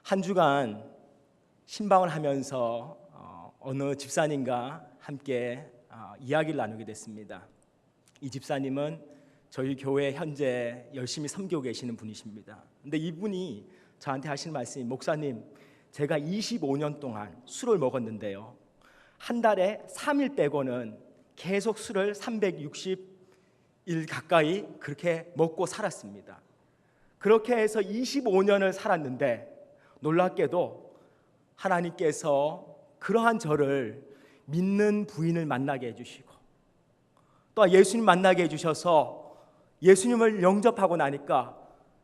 한 주간 신방을 하면서 어느 집사님과 함께 이야기를 나누게 됐습니다. 이 집사님은 저희 교회 현재 열심히 섬기고 계시는 분이십니다. 근데 이분이 저한테 하시는 말씀이, 목사님, 제가 25년 동안 술을 먹었는데요, 한 달에 3일 빼고는 계속 술을 360일 가까이 그렇게 먹고 살았습니다. 그렇게 해서 25년을 살았는데 놀랍게도 하나님께서 그러한 저를 믿는 부인을 만나게 해주시고 또 예수님 만나게 해주셔서 예수님을 영접하고 나니까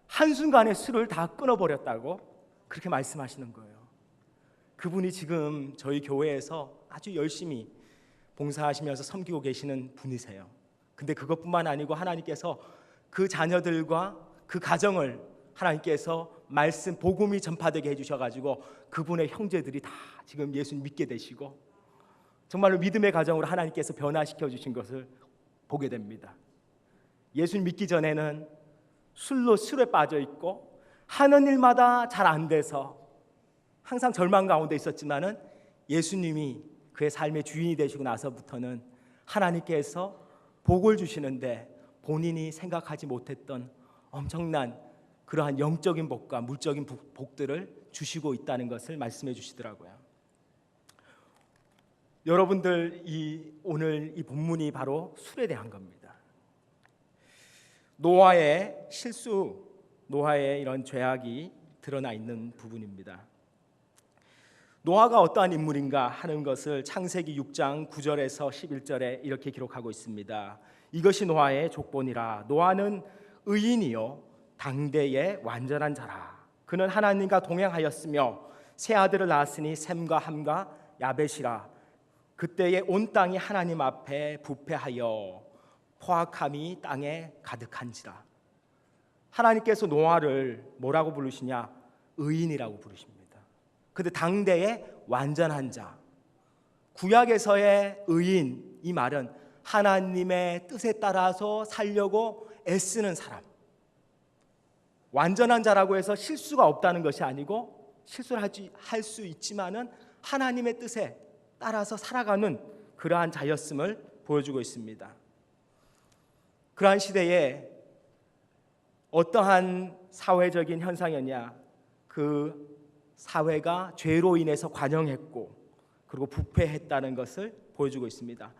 한순간에 술을 다 끊어버렸다고 그렇게 말씀하시는 거예요. 그분이 지금 저희 교회에서 아주 열심히 봉사하시면서 섬기고 계시는 분이세요. 근데 그것뿐만 아니고 하나님께서 그 자녀들과 그 가정을 하나님께서 말씀 복음이 전파되게 해주셔가지고 그분의 형제들이 다 지금 예수님 믿게 되시고 정말로 믿음의 가정으로 하나님께서 변화시켜 주신 것을 보게 됩니다. 예수님 믿기 전에는 술에 빠져 있고 하는 일마다 잘 안 돼서 항상 절망 가운데 있었지만은 예수님이 그의 삶의 주인이 되시고 나서부터는 하나님께서 복을 주시는데 본인이 생각하지 못했던 엄청난 그러한 영적인 복과 물적인 복들을 주시고 있다는 것을 말씀해 주시더라고요. 여러분들, 오늘 이 본문이 바로 술에 대한 겁니다. 노아의 실수, 노아의 이런 죄악이 드러나 있는 부분입니다. 노아가 어떠한 인물인가 하는 것을 창세기 6장 9절에서 11절에 이렇게 기록하고 있습니다. 이것이 노아의 족본이라. 노아는 의인이요 당대의 완전한 자라. 그는 하나님과 동행하였으며 세 아들을 낳았으니 셈과 함과 야벳이라. 그때에 온 땅이 하나님 앞에 부패하여 포악함이 땅에 가득한지라. 하나님께서 노아를 뭐라고 부르시냐? 의인이라고 부르십니다. 근데 당대의 완전한 자, 구약에서의 의인, 이 말은 하나님의 뜻에 따라서 살려고 애쓰는 사람. 완전한 자라고 해서 실수가 없다는 것이 아니고 실수를 할 수 있지만은 하나님의 뜻에 따라서 살아가는 그러한 자였음을 보여주고 있습니다. 그러한 시대에 어떠한 사회적인 현상이었냐? 그 사회가 죄로 인해서 관영했고 그리고 부패했다는 것을 보여주고 있습니다.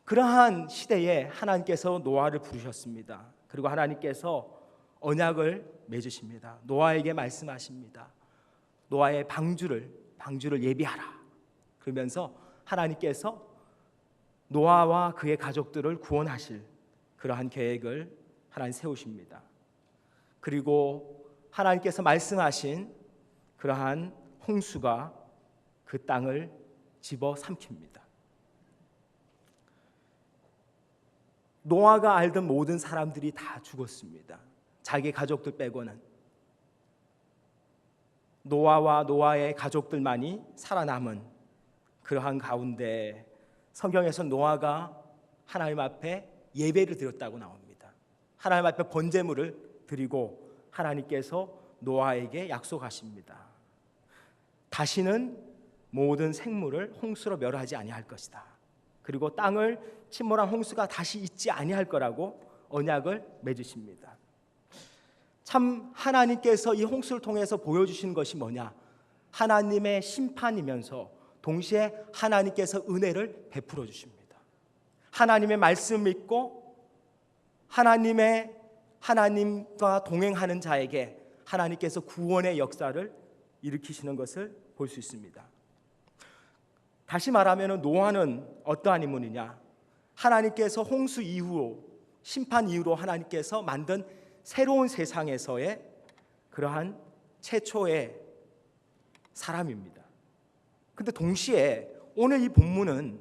그러한 시대에 하나님께서 노아를 부르셨습니다. 그리고 하나님께서 언약을 맺으십니다. 노아에게 말씀하십니다. 노아의 방주를 예비하라. 그러면서 하나님께서 노아와 그의 가족들을 구원하실 그러한 계획을 하나님 세우십니다. 그리고 하나님께서 말씀하신 그러한 홍수가 그 땅을 집어삼킵니다. 노아가 알던 모든 사람들이 다 죽었습니다. 자기 가족들 빼고는. 노아와 노아의 가족들만이 살아남은 그러한 가운데 성경에서 노아가 하나님 앞에 예배를 드렸다고 나옵니다. 하나님 앞에 번제물을 드리고 하나님께서 노아에게 약속하십니다. 다시는 모든 생물을 홍수로 멸하지 아니할 것이다. 그리고 땅을 침몰한 홍수가 다시 있지 아니할 거라고 언약을 맺으십니다. 참 하나님께서 이 홍수를 통해서 보여주신 것이 뭐냐? 하나님의 심판이면서 동시에 하나님께서 은혜를 베풀어 주십니다. 하나님의 말씀 믿고 하나님과 동행하는 자에게 하나님께서 구원의 역사를 일으키시는 것을 볼 수 있습니다. 다시 말하면 노아는 어떠한 인물이냐? 하나님께서 홍수 이후로, 심판 이후로 하나님께서 만든 새로운 세상에서의 그러한 최초의 사람입니다. 근데 동시에 오늘 이 본문은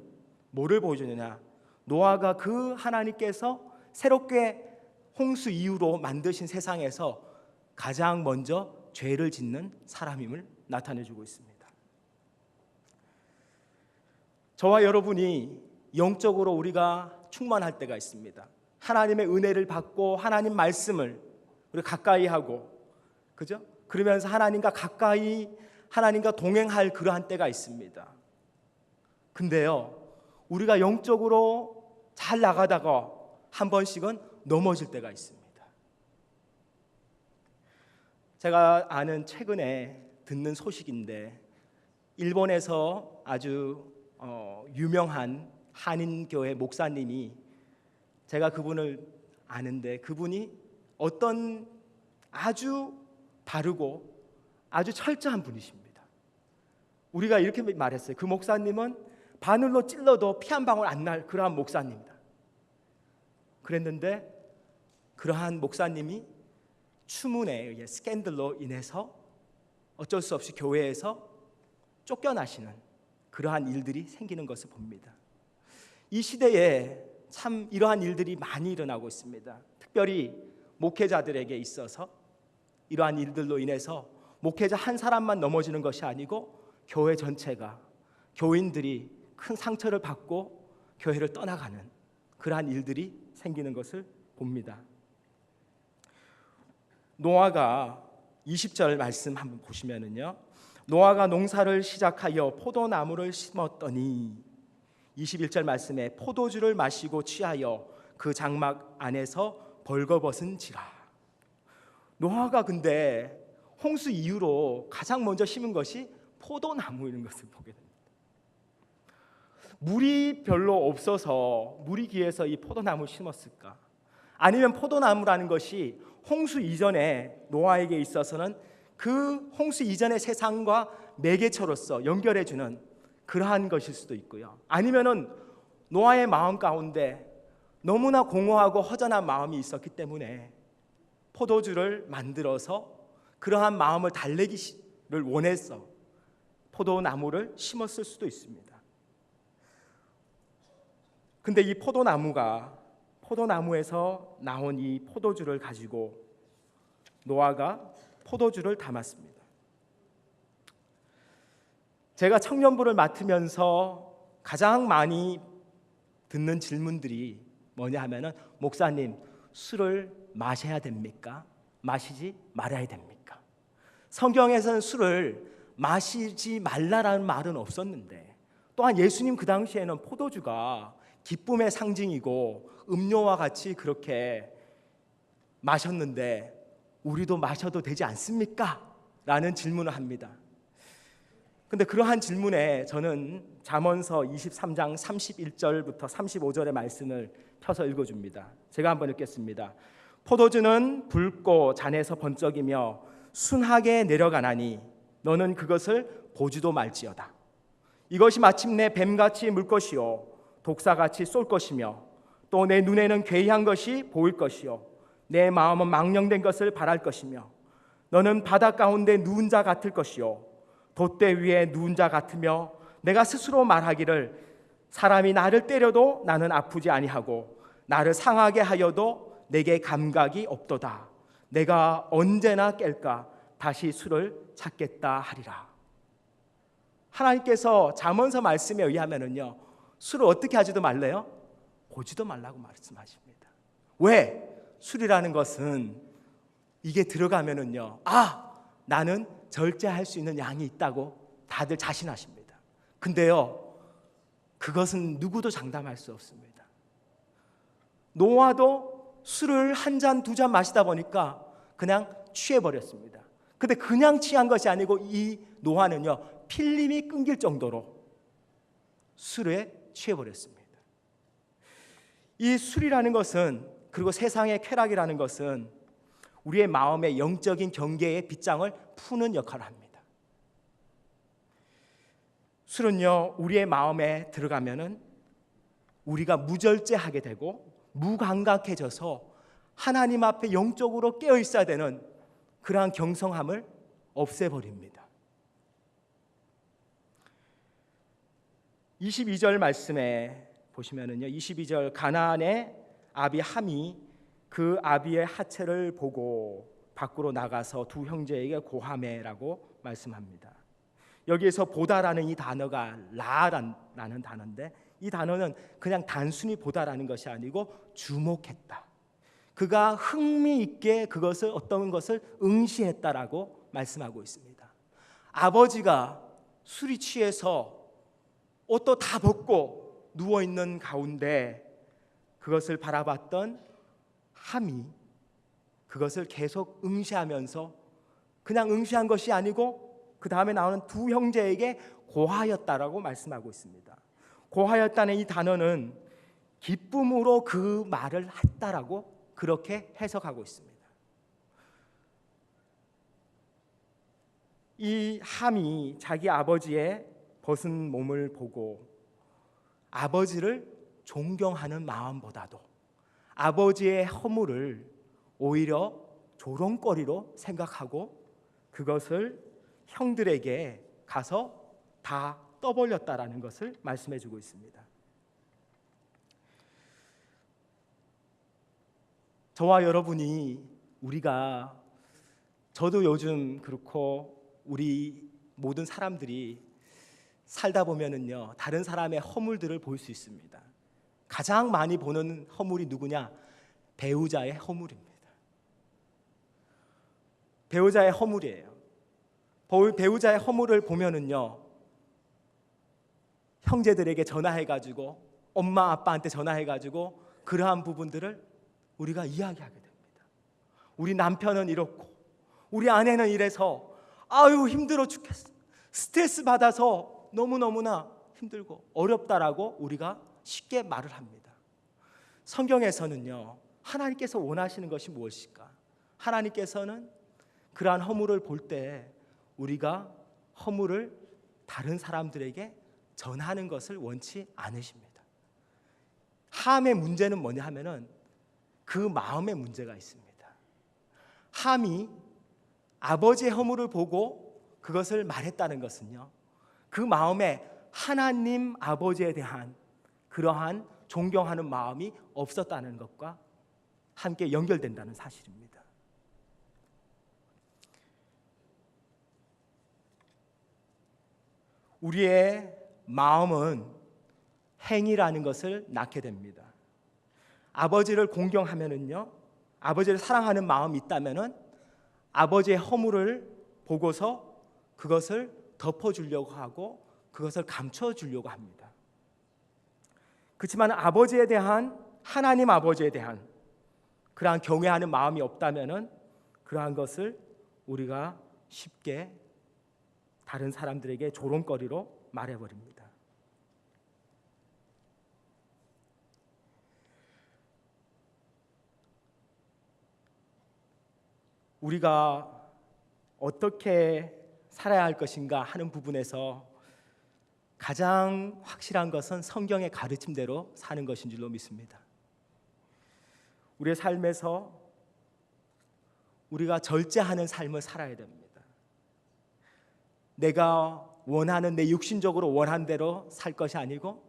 뭐를 보여주느냐? 노아가 그 하나님께서 새롭게 홍수 이후로 만드신 세상에서 가장 먼저 죄를 짓는 사람임을 나타내주고 있습니다. 저와 여러분이 영적으로 우리가 충만할 때가 있습니다. 하나님의 은혜를 받고 하나님 말씀을 우리 가까이 하고, 그죠? 그러면서 하나님과 가까이 하나님과 동행할 그러한 때가 있습니다. 근데요, 우리가 영적으로 잘 나가다가 한 번씩은 넘어질 때가 있습니다. 제가 아는 최근에 듣는 소식인데, 일본에서 아주 유명한 한인교회 목사님이, 제가 그분을 아는데 그분이 어떤 아주 바르고 아주 철저한 분이십니다. 우리가 이렇게 말했어요. 그 목사님은 바늘로 찔러도 피 한 방울 안 날 그러한 목사님이다. 그랬는데 그러한 목사님이 추문에 의해 스캔들로 인해서 어쩔 수 없이 교회에서 쫓겨나시는 그러한 일들이 생기는 것을 봅니다. 이 시대에 참 이러한 일들이 많이 일어나고 있습니다. 특별히 목회자들에게 있어서 이러한 일들로 인해서 목회자 한 사람만 넘어지는 것이 아니고 교회 전체가, 교인들이 큰 상처를 받고 교회를 떠나가는 그러한 일들이 생기는 것을 봅니다. 노아가 20절 말씀 한번 보시면은요, 노아가 농사를 시작하여 포도나무를 심었더니 21절 말씀에 포도주를 마시고 취하여 그 장막 안에서 벌거벗은지라. 노아가 근데 홍수 이후로 가장 먼저 심은 것이 포도나무인 것을 보게 됩니다. 물이 별로 없어서 물이 귀해서 이 포도나무를 심었을까? 아니면 포도나무라는 것이 홍수 이전에 노아에게 있어서는 그 홍수 이전의 세상과 매개체로서 연결해주는 그러한 것일 수도 있고요. 아니면은 노아의 마음 가운데 너무나 공허하고 허전한 마음이 있었기 때문에 포도주를 만들어서 그러한 마음을 달래기를 원해서 포도나무를 심었을 수도 있습니다. 근데 이 포도나무에서 나온 이 포도주를 가지고 노아가 포도주를 담았습니다. 제가 청년부를 맡으면서 가장 많이 듣는 질문들이 뭐냐 하면은, 목사님, 술을 마셔야 됩니까? 마시지 말아야 됩니까? 성경에서는 술을 마시지 말라라는 말은 없었는데, 또한 예수님 그 당시에는 포도주가 기쁨의 상징이고 음료와 같이 그렇게 마셨는데 우리도 마셔도 되지 않습니까? 라는 질문을 합니다. 근데 그러한 질문에 저는 잠언서 23장 31절부터 35절의 말씀을 펴서 읽어줍니다. 제가 한번 읽겠습니다. 포도주는 붉고 잔에서 번쩍이며 순하게 내려가나니 너는 그것을 보지도 말지어다. 이것이 마침내 뱀같이 물 것이요 독사같이 쏠 것이며 또 내 눈에는 괴이한 것이 보일 것이요 내 마음은 망령된 것을 바랄 것이며 너는 바다 가운데 누운 자 같을 것이요 돛대 위에 누운 자 같으며 내가 스스로 말하기를 사람이 나를 때려도 나는 아프지 아니하고 나를 상하게 하여도 내게 감각이 없도다. 내가 언제나 깰까 다시 술을 찾겠다 하리라. 하나님께서 잠언서 말씀에 의하면은요, 술을 어떻게 하지도 말래요? 보지도 말라고 말씀하십니다. 왜? 술이라는 것은 이게 들어가면은요, 나는 절제할 수 있는 양이 있다고 다들 자신하십니다. 근데요, 그것은 누구도 장담할 수 없습니다. 노아도 술을 한 잔, 두 잔 마시다 보니까 그냥 취해버렸습니다. 근데 그냥 취한 것이 아니고 이 노아는요, 필름이 끊길 정도로 술에 취해버렸습니다. 이 술이라는 것은, 그리고 세상의 쾌락이라는 것은 우리의 마음의 영적인 경계의 빗장을 푸는 역할을 합니다. 술은요, 우리의 마음에 들어가면은 우리가 무절제하게 되고 무감각해져서 하나님 앞에 영적으로 깨어 있어야 되는 그러한 경성함을 없애버립니다. 22절 말씀에 보시면은요, 22절 가나안의 아비 함이 그 아비의 하체를 보고 밖으로 나가서 두 형제에게 고하매라고 말씀합니다. 여기에서 보다라는 이 단어가 라라는 단어인데, 이 단어는 그냥 단순히 보다라는 것이 아니고 주목했다. 그가 흥미 있게 그것을, 어떤 것을 응시했다라고 말씀하고 있습니다. 아버지가 술이 취해서 옷도 다 벗고 누워있는 가운데 그것을 바라봤던 함이 그것을 계속 응시하면서 그냥 응시한 것이 아니고 그 다음에 나오는 두 형제에게 고하였다라고 말씀하고 있습니다. 고하였다는 이 단어는 기쁨으로 그 말을 했다라고 그렇게 해석하고 있습니다. 이 함이 자기 아버지의 벗은 몸을 보고 아버지를 존경하는 마음보다도 아버지의 허물을 오히려 조롱거리로 생각하고 그것을 형들에게 가서 다 떠벌렸다라는 것을 말씀해 주고 있습니다. 저와 여러분이 저도 요즘 그렇고 우리 모든 사람들이 살다 보면은요 다른 사람의 허물들을 볼 수 있습니다. 가장 많이 보는 허물이 누구냐? 배우자의 허물입니다. 배우자의 허물이에요. 배우자의 허물을 보면은요 형제들에게 전화해가지고 엄마 아빠한테 전화해가지고 그러한 부분들을 우리가 이야기하게 됩니다. 우리 남편은 이렇고 우리 아내는 이래서 아유 힘들어 죽겠어, 스트레스 받아서 너무너무나 힘들고 어렵다라고 우리가 쉽게 말을 합니다. 성경에서는요 하나님께서 원하시는 것이 무엇일까? 하나님께서는 그러한 허물을 볼 때 우리가 허물을 다른 사람들에게 전하는 것을 원치 않으십니다. 함의 문제는 뭐냐 하면은 그 마음의 문제가 있습니다. 함이 아버지의 허물을 보고 그것을 말했다는 것은요 그 마음에 하나님 아버지에 대한 그러한 존경하는 마음이 없었다는 것과 함께 연결된다는 사실입니다. 우리의 마음은 행위라는 것을 낳게 됩니다. 아버지를 공경하면은요, 아버지를 사랑하는 마음이 있다면은 아버지의 허물을 보고서 그것을 덮어주려고 하고 그것을 감춰주려고 합니다. 그렇지만 아버지에 대한 하나님 아버지에 대한 그러한 경외하는 마음이 없다면은 그러한 것을 우리가 쉽게 다른 사람들에게 조롱거리로 말해버립니다. 우리가 어떻게 살아야 할 것인가 하는 부분에서 가장 확실한 것은 성경의 가르침대로 사는 것인 줄로 믿습니다. 우리의 삶에서 우리가 절제하는 삶을 살아야 됩니다. 내가 원하는 내 육신적으로 원한 대로 살 것이 아니고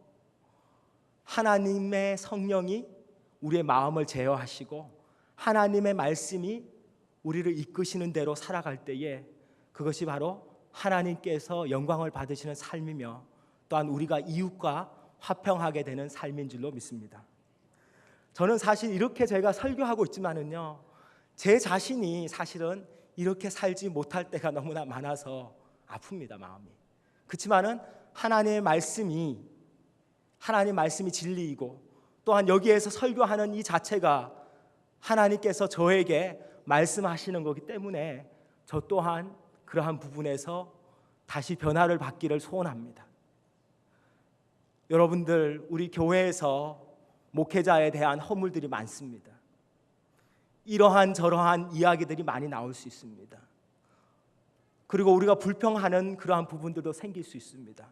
하나님의 성령이 우리의 마음을 제어하시고 하나님의 말씀이 우리를 이끄시는 대로 살아갈 때에 그것이 바로 하나님께서 영광을 받으시는 삶이며 또한 우리가 이웃과 화평하게 되는 삶인 줄로 믿습니다. 저는 사실 이렇게 제가 설교하고 있지만은요 제 자신이 사실은 이렇게 살지 못할 때가 너무나 많아서 아픕니다, 마음이. 그렇지만은 하나님의 말씀이 진리이고 또한 여기에서 설교하는 이 자체가 하나님께서 저에게 말씀하시는 거기 때문에 저 또한 그러한 부분에서 다시 변화를 받기를 소원합니다. 여러분들, 우리 교회에서 목회자에 대한 허물들이 많습니다. 이러한 저러한 이야기들이 많이 나올 수 있습니다. 그리고 우리가 불평하는 그러한 부분들도 생길 수 있습니다.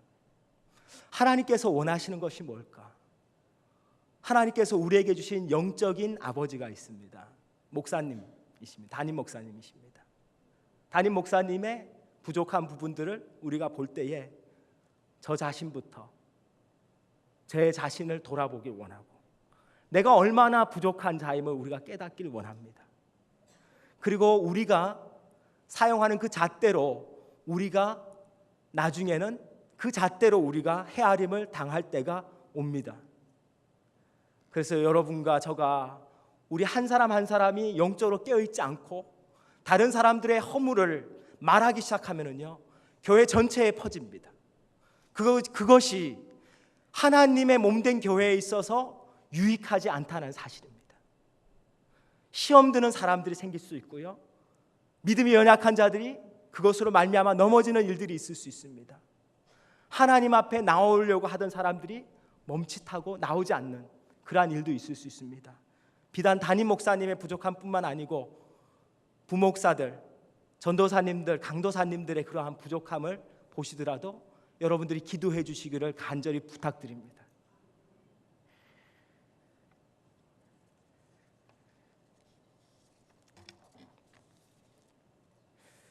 하나님께서 원하시는 것이 뭘까? 하나님께서 우리에게 주신 영적인 아버지가 있습니다. 목사님이십니다. 담임 목사님이십니다. 담임 목사님의 부족한 부분들을 우리가 볼 때에 저 자신부터 제 자신을 돌아보길 원하고 내가 얼마나 부족한 자임을 우리가 깨닫길 원합니다. 그리고 우리가 사용하는 그 잣대로 우리가 나중에는 그 잣대로 우리가 헤아림을 당할 때가 옵니다. 그래서 여러분과 저가 우리 한 사람 한 사람이 영적으로 깨어있지 않고 다른 사람들의 허물을 말하기 시작하면은요 교회 전체에 퍼집니다. 그것이 하나님의 몸된 교회에 있어서 유익하지 않다는 사실입니다. 시험 드는 사람들이 생길 수 있고요, 믿음이 연약한 자들이 그것으로 말미암아 넘어지는 일들이 있을 수 있습니다. 하나님 앞에 나오려고 하던 사람들이 멈칫하고 나오지 않는 그러한 일도 있을 수 있습니다. 비단 담임 목사님의 부족함뿐만 아니고 부목사들, 전도사님들, 강도사님들의 그러한 부족함을 보시더라도 여러분들이 기도해 주시기를 간절히 부탁드립니다.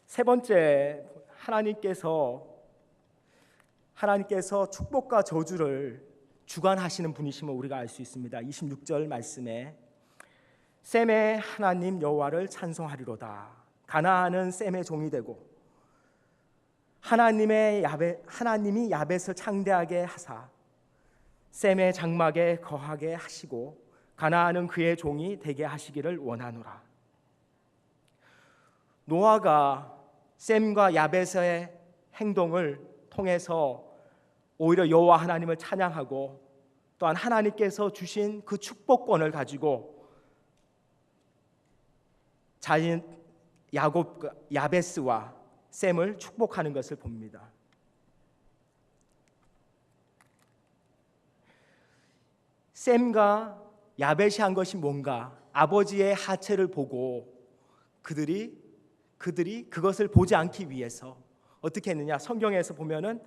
세 번째, 하나님께서 축복과 저주를 주관하시는 분이심을 우리가 알 수 있습니다. 26절 말씀에 셈의 하나님 여호와를 찬송하리로다. 가나안은 셈의 종이 되고 하나님이 야벳을 창대하게 하사 셈의 장막에 거하게 하시고 가나안은 그의 종이 되게 하시기를 원하노라. 노아가 셈과 야벳의 행동을 통해서 오히려 여호와 하나님을 찬양하고 또한 하나님께서 주신 그 축복권을 가지고 자신 야벳과 셈을 축복하는 것을 봅니다. 셈과 야벳이 한 것이 뭔가, 아버지의 하체를 보고 그들이 그것을 보지 않기 위해서 어떻게 했느냐, 성경에서 보면은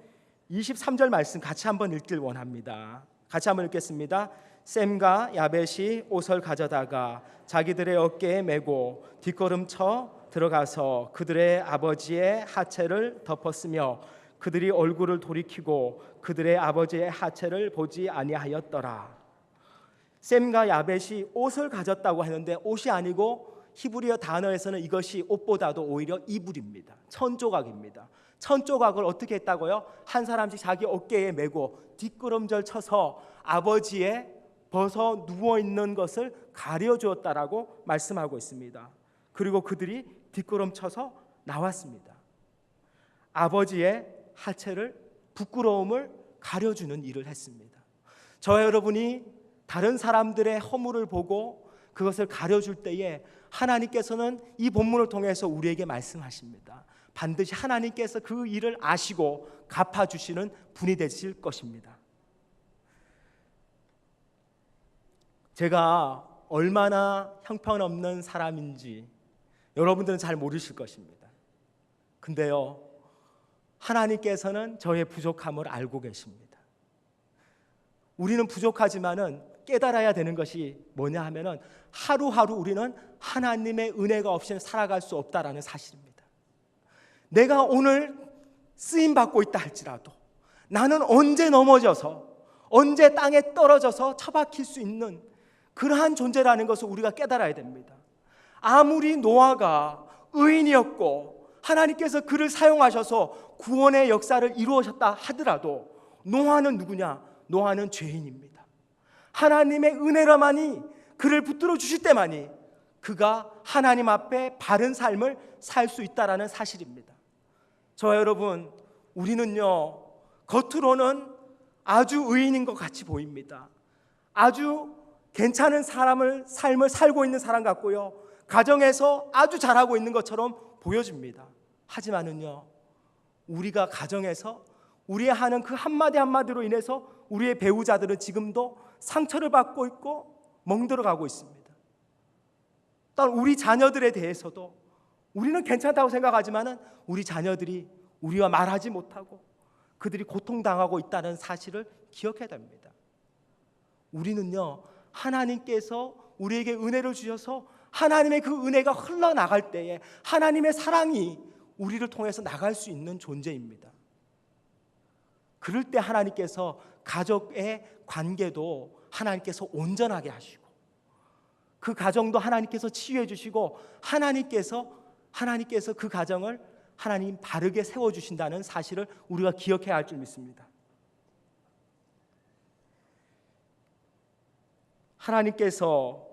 23절 말씀 같이 한번 읽길 원합니다. 같이 한번 읽겠습니다. 셈과 야벳이 옷을 가져다가 자기들의 어깨에 메고 뒷걸음쳐 들어가서 그들의 아버지의 하체를 덮었으며 그들이 얼굴을 돌이키고 그들의 아버지의 하체를 보지 아니하였더라. 셈과 야벳이 옷을 가졌다고 하는데 옷이 아니고 히브리어 단어에서는 이것이 옷보다도 오히려 이불입니다. 천조각입니다. 천조각을 어떻게 했다고요? 한 사람씩 자기 어깨에 메고 뒷걸음질 쳐서 아버지의 벗어 누워있는 것을 가려주었다라고 말씀하고 있습니다. 그리고 그들이 뒷걸음쳐서 나왔습니다. 아버지의 하체를, 부끄러움을 가려주는 일을 했습니다. 저와 여러분이 다른 사람들의 허물을 보고 그것을 가려줄 때에 하나님께서는 이 본문을 통해서 우리에게 말씀하십니다. 반드시 하나님께서 그 일을 아시고 갚아주시는 분이 되실 것입니다. 제가 얼마나 형편없는 사람인지 여러분들은 잘 모르실 것입니다. 근데요, 하나님께서는 저의 부족함을 알고 계십니다. 우리는 부족하지만은 깨달아야 되는 것이 뭐냐 하면은 하루하루 우리는 하나님의 은혜가 없이는 살아갈 수 없다라는 사실입니다. 내가 오늘 쓰임 받고 있다 할지라도 나는 언제 넘어져서 언제 땅에 떨어져서 처박힐 수 있는 그러한 존재라는 것을 우리가 깨달아야 됩니다. 아무리 노아가 의인이었고 하나님께서 그를 사용하셔서 구원의 역사를 이루셨다 하더라도 노아는 누구냐? 노아는 죄인입니다. 하나님의 은혜로만이 그를 붙들어 주실 때만이 그가 하나님 앞에 바른 삶을 살 수 있다라는 사실입니다. 저와 여러분, 우리는요, 겉으로는 아주 의인인 것 같이 보입니다. 아주 괜찮은 삶을 살고 있는 사람 같고요, 가정에서 아주 잘하고 있는 것처럼 보여집니다. 하지만은요, 우리가 가정에서 우리의 하는 그 한마디 한마디로 인해서 우리의 배우자들은 지금도 상처를 받고 있고 멍들어가고 있습니다. 또한 우리 자녀들에 대해서도 우리는 괜찮다고 생각하지만은 우리 자녀들이 우리와 말하지 못하고 그들이 고통당하고 있다는 사실을 기억해야 됩니다. 우리는요, 하나님께서 우리에게 은혜를 주셔서 하나님의 그 은혜가 흘러나갈 때에 하나님의 사랑이 우리를 통해서 나갈 수 있는 존재입니다. 그럴 때 하나님께서 가족의 관계도 하나님께서 온전하게 하시고 그 가정도 하나님께서 치유해 주시고 하나님께서 그 가정을 하나님 바르게 세워주신다는 사실을 우리가 기억해야 할 줄 믿습니다. 하나님께서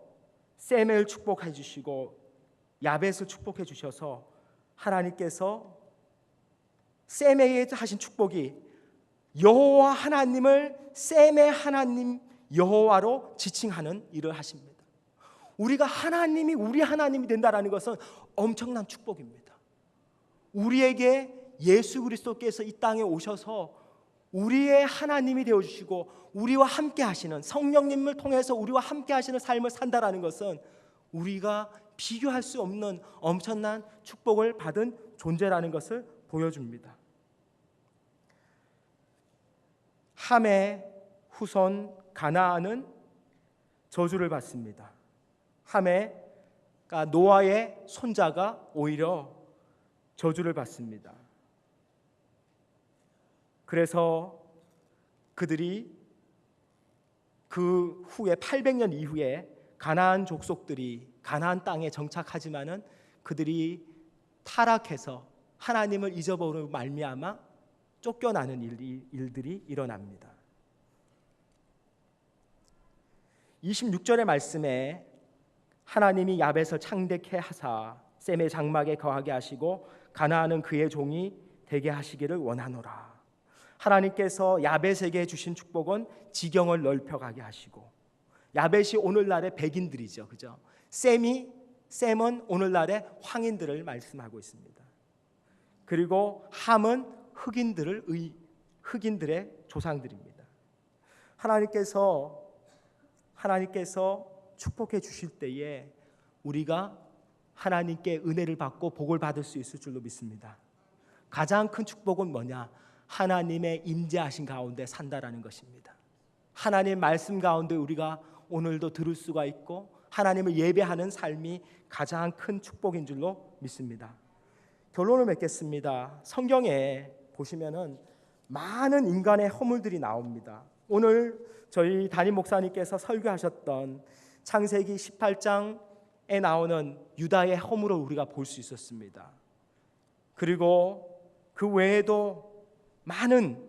셈을 축복해 주시고 야벳을 축복해 주셔서 하나님께서 셈에게 하신 축복이 여호와 하나님을 셈의 하나님 여호와로 지칭하는 일을 하십니다. 우리가 하나님이 우리 하나님이 된다라는 것은 엄청난 축복입니다. 우리에게 예수 그리스도께서 이 땅에 오셔서 우리의 하나님이 되어주시고 우리와 함께 하시는, 성령님을 통해서 우리와 함께 하시는 삶을 산다라는 것은 우리가 비교할 수 없는 엄청난 축복을 받은 존재라는 것을 보여줍니다. 함의 후손 가나안은 저주를 받습니다. 함의가 노아의 손자가 오히려 저주를 받습니다. 그래서 그들이 그 후에 800년 이후에 가나안 족속들이 가나안 땅에 정착하지만은 그들이 타락해서 하나님을 잊어버리고 말미암아 쫓겨나는 일들이 일어납니다. 26절의 말씀에 하나님이 야벳을 창대케 하사 셈의 장막에 거하게 하시고 가나안은 그의 종이 되게 하시기를 원하노라. 하나님께서 야벳에게 주신 축복은 지경을 넓혀가게 하시고, 야벳이 오늘날의 백인들이죠, 그죠? 셈은 오늘날의 황인들을 말씀하고 있습니다. 그리고 함은 흑인들의 조상들입니다. 하나님께서 축복해 주실 때에 우리가 하나님께 은혜를 받고 복을 받을 수 있을 줄로 믿습니다. 가장 큰 축복은 뭐냐? 하나님의 임재하신 가운데 산다라는 것입니다. 하나님의 말씀 가운데 우리가 오늘도 들을 수가 있고 하나님을 예배하는 삶이 가장 큰 축복인 줄로 믿습니다. 결론을 맺겠습니다. 성경에 보시면은 많은 인간의 허물들이 나옵니다. 오늘 저희 담임 목사님께서 설교하셨던 창세기 18장에 나오는 유다의 허물을 우리가 볼 수 있었습니다. 그리고 그 외에도 많은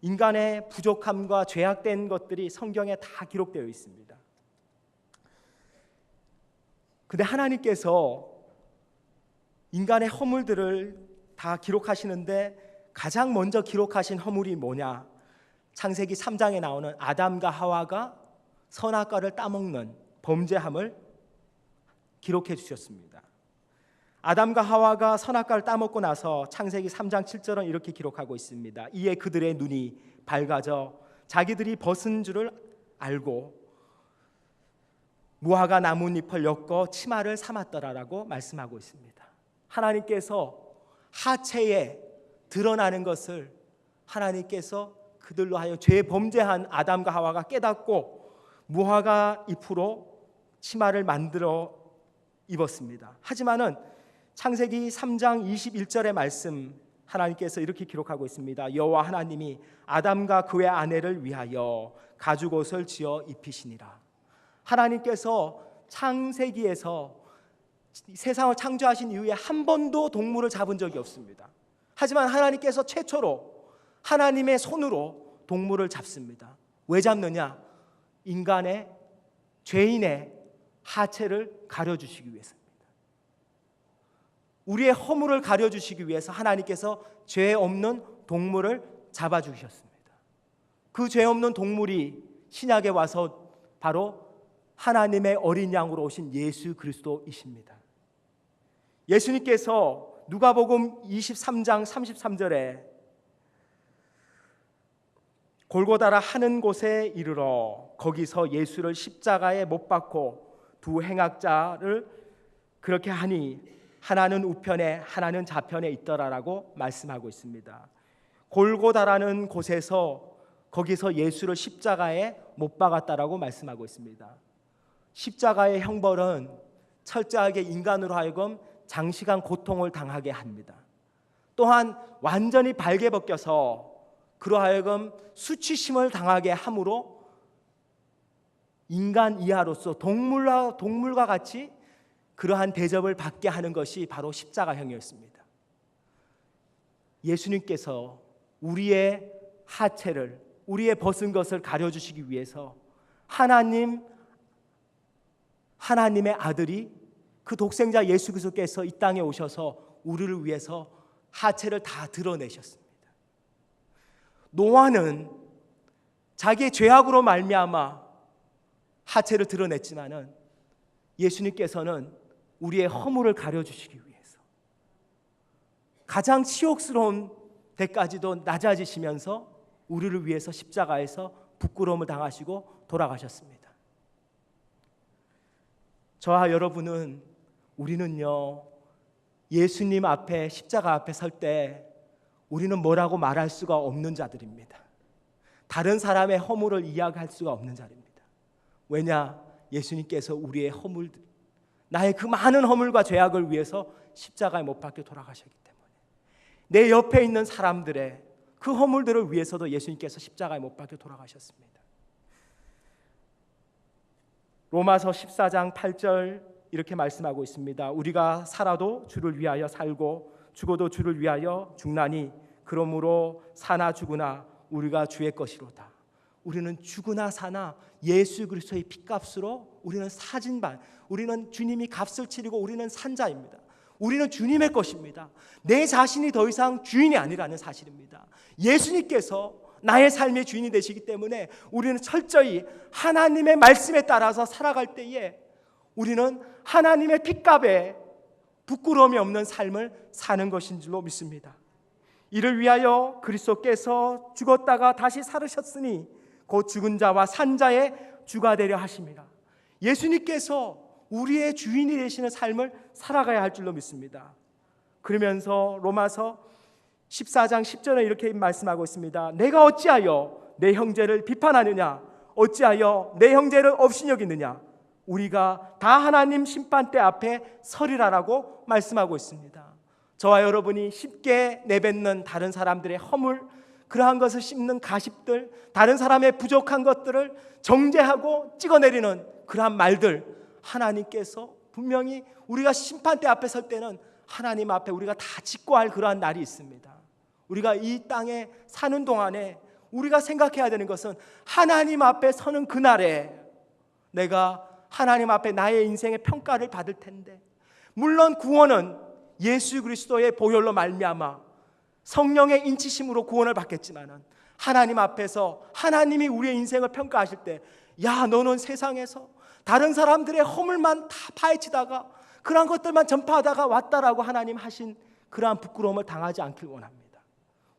인간의 부족함과 죄악된 것들이 성경에 다 기록되어 있습니다. 근데 하나님께서 인간의 허물들을 다 기록하시는데 가장 먼저 기록하신 허물이 뭐냐? 창세기 3장에 나오는 아담과 하와가 선악과를 따먹는 범죄함을 기록해 주셨습니다. 아담과 하와가 선악과를 따먹고 나서 창세기 3장 7절은 이렇게 기록하고 있습니다. 이에 그들의 눈이 밝아져 자기들이 벗은 줄을 알고 무화과 나뭇잎을 엮어 치마를 삼았더라라고 말씀하고 있습니다. 하나님께서 하체에 드러나는 것을 하나님께서 그들로 하여 죄 범죄한 아담과 하와가 깨닫고 무화과 잎으로 치마를 만들어 입었습니다. 하지만은 창세기 3장 21절의 말씀 하나님께서 이렇게 기록하고 있습니다. 여호와 하나님이 아담과 그의 아내를 위하여 가죽옷을 지어 입히시니라. 하나님께서 창세기에서 세상을 창조하신 이후에 한 번도 동물을 잡은 적이 없습니다. 하지만 하나님께서 최초로 하나님의 손으로 동물을 잡습니다. 왜 잡느냐? 인간의 죄인의 하체를 가려주시기 위해서입니다. 우리의 허물을 가려주시기 위해서 하나님께서 죄 없는 동물을 잡아주셨습니다. 그 죄 없는 동물이 신약에 와서 바로 하나님의 어린 양으로 오신 예수 그리스도이십니다. 예수님께서 누가복음 23장 33절에 골고다라 하는 곳에 이르러 거기서 예수를 십자가에 못 박고 두 행악자를 그렇게 하니 하나는 우편에 하나는 좌편에 있더라라고 말씀하고 있습니다. 골고다라는 곳에서 거기서 예수를 십자가에 못 박았다라고 말씀하고 있습니다. 십자가의 형벌은 철저하게 인간으로 하여금 장시간 고통을 당하게 합니다. 또한 완전히 발개 벗겨서 그러하여금 수치심을 당하게 함으로 인간 이하로서 동물과 같이 그러한 대접을 받게 하는 것이 바로 십자가형이었습니다. 예수님께서 우리의 하체를, 우리의 벗은 것을 가려주시기 위해서 하나님의 아들이 그 독생자 예수 그리스도께서 이 땅에 오셔서 우리를 위해서 하체를 다 드러내셨습니다. 노아는 자기의 죄악으로 말미암아 하체를 드러냈지만은 예수님께서는 우리의 허물을 가려주시기 위해서 가장 치욕스러운 데까지도 낮아지시면서 우리를 위해서 십자가에서 부끄러움을 당하시고 돌아가셨습니다. 저와 여러분은, 우리는요, 예수님 앞에, 십자가 앞에 설 때 우리는 뭐라고 말할 수가 없는 자들입니다. 다른 사람의 허물을 이야기할 수가 없는 자들입니다. 왜냐? 예수님께서 우리의 허물, 나의 그 많은 허물과 죄악을 위해서 십자가에 못 박혀 돌아가셨기 때문에 내 옆에 있는 사람들의 그 허물들을 위해서도 예수님께서 십자가에 못 박혀 돌아가셨습니다. 로마서 14장 8절 이렇게 말씀하고 있습니다. 우리가 살아도 주를 위하여 살고 죽어도 주를 위하여 죽나니 그러므로 사나 죽으나 우리가 주의 것이로다. 우리는 죽으나 사나 예수 그리스도의 핏값으로 우리는 사진 바, 우리는 주님이 값을 치르고 우리는 산 자입니다. 우리는 주님의 것입니다. 내 자신이 더 이상 주인이 아니라는 사실입니다. 예수님께서 나의 삶의 주인이 되시기 때문에 우리는 철저히 하나님의 말씀에 따라서 살아갈 때에 우리는 하나님의 핏값에 부끄러움이 없는 삶을 사는 것인 줄로 믿습니다. 이를 위하여 그리스도께서 죽었다가 다시 살으셨으니 곧 죽은 자와 산 자의 주가 되려 하심이라. 예수님께서 우리의 주인이 되시는 삶을 살아가야 할 줄로 믿습니다. 그러면서 로마서 14장 10절에 이렇게 말씀하고 있습니다. 내가 어찌하여 내 형제를 비판하느냐? 어찌하여 내 형제를 업신여기느냐? 우리가 다 하나님 심판대 앞에 서리라라고 말씀하고 있습니다. 저와 여러분이 쉽게 내뱉는 다른 사람들의 허물, 그러한 것을 씹는 가십들, 다른 사람의 부족한 것들을 정죄하고 찍어내리는 그러한 말들, 하나님께서 분명히 우리가 심판대 앞에 설 때는 하나님 앞에 우리가 다 짚고 할 그러한 날이 있습니다. 우리가 이 땅에 사는 동안에 우리가 생각해야 되는 것은 하나님 앞에 서는 그날에 내가 하나님 앞에 나의 인생의 평가를 받을 텐데, 물론 구원은 예수 그리스도의 보혈로 말미암아 성령의 인치심으로 구원을 받겠지만은 하나님 앞에서 하나님이 우리의 인생을 평가하실 때, 야, 너는 세상에서 다른 사람들의 허물만 다 파헤치다가 그런 것들만 전파하다가 왔다라고 하나님 하신 그러한 부끄러움을 당하지 않길 원합니다.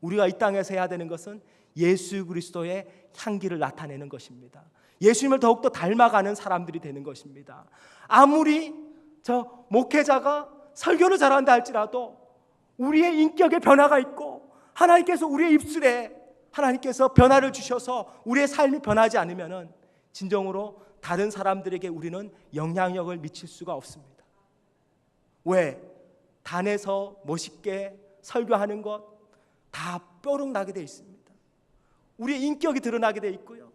우리가 이 땅에서 해야 되는 것은 예수 그리스도의 향기를 나타내는 것입니다. 예수님을 더욱더 닮아가는 사람들이 되는 것입니다. 아무리 저 목회자가 설교를 잘한다 할지라도 우리의 인격에 변화가 있고 하나님께서 우리의 입술에 하나님께서 변화를 주셔서 우리의 삶이 변하지 않으면 진정으로 다른 사람들에게 우리는 영향력을 미칠 수가 없습니다. 왜? 단에서 멋있게 설교하는 것 다 뾰룩나게 되어 있습니다. 우리의 인격이 드러나게 되어 있고요,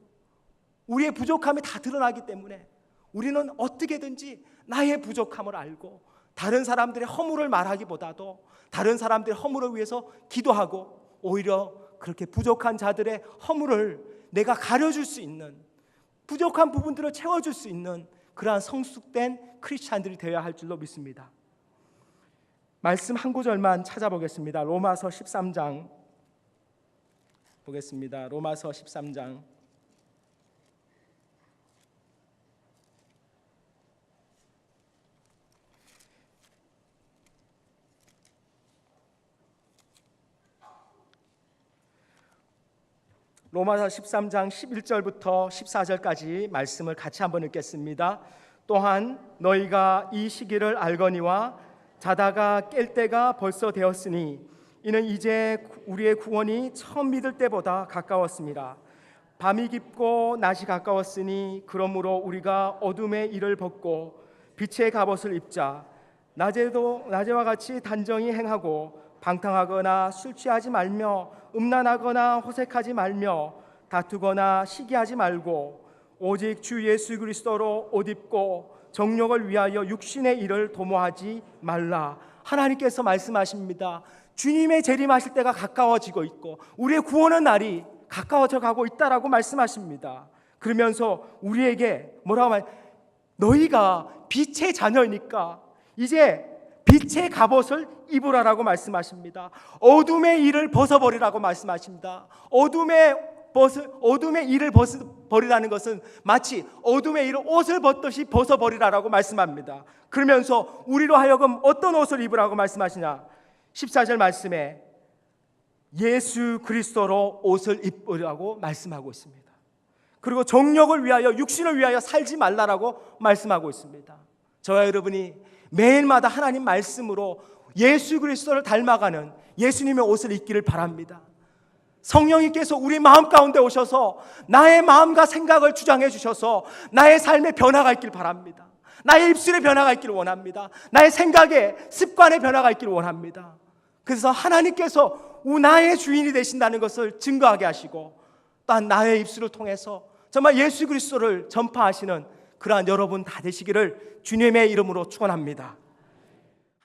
우리의 부족함이 다 드러나기 때문에 우리는 어떻게든지 나의 부족함을 알고 다른 사람들의 허물을 말하기보다도 다른 사람들의 허물을 위해서 기도하고 오히려 그렇게 부족한 자들의 허물을 내가 가려줄 수 있는, 부족한 부분들을 채워줄 수 있는 그러한 성숙된 크리스찬들이 되어야 할 줄로 믿습니다. 말씀 한 구절만 찾아보겠습니다. 로마서 13장 보겠습니다. 로마서 13장 로마서 13장 11절부터 14절까지 말씀을 같이 한번 읽겠습니다. 또한 너희가 이 시기를 알거니와 자다가 깰 때가 벌써 되었으니 이는 이제 우리의 구원이 처음 믿을 때보다 가까웠습니다. 밤이 깊고 낮이 가까웠으니 그러므로 우리가 어둠의 일을 벗고 빛의 갑옷을 입자. 낮에와 같이 단정히 행하고 방탕하거나 술 취하지 말며 음란하거나 호색하지 말며 다투거나 시기하지 말고 오직 주 예수 그리스도로 옷 입고 정욕을 위하여 육신의 일을 도모하지 말라. 하나님께서 말씀하십니다. 주님의 재림하실 때가 가까워지고 있고 우리의 구원의 날이 가까워져 가고 있다라고 말씀하십니다. 그러면서 우리에게 뭐라고 너희가 빛의 자녀이니까 이제 빛의 갑옷을 입으라라고 말씀하십니다. 어둠의 일을 벗어버리라고 말씀하십니다. 어둠의 일을 벗어버리라는 것은 마치 어둠의 일을 옷을 벗듯이 벗어버리라라고 말씀합니다. 그러면서 우리로 하여금 어떤 옷을 입으라고 말씀하시냐? 14절 말씀에 예수 그리스도로 옷을 입으라고 말씀하고 있습니다. 그리고 정욕을 위하여, 육신을 위하여 살지 말라라고 말씀하고 있습니다. 저와 여러분이 매일마다 하나님 말씀으로 예수 그리스도를 닮아가는 예수님의 옷을 입기를 바랍니다. 성령님께서 우리 마음 가운데 오셔서 나의 마음과 생각을 주장해 주셔서 나의 삶의 변화가 있길 바랍니다. 나의 입술의 변화가 있기를 원합니다. 나의 생각의 습관의 변화가 있기를 원합니다. 그래서 하나님께서 나의 주인이 되신다는 것을 증거하게 하시고 또한 나의 입술을 통해서 정말 예수 그리스도를 전파하시는 그러한 여러분 다 되시기를 주님의 이름으로 축원합니다.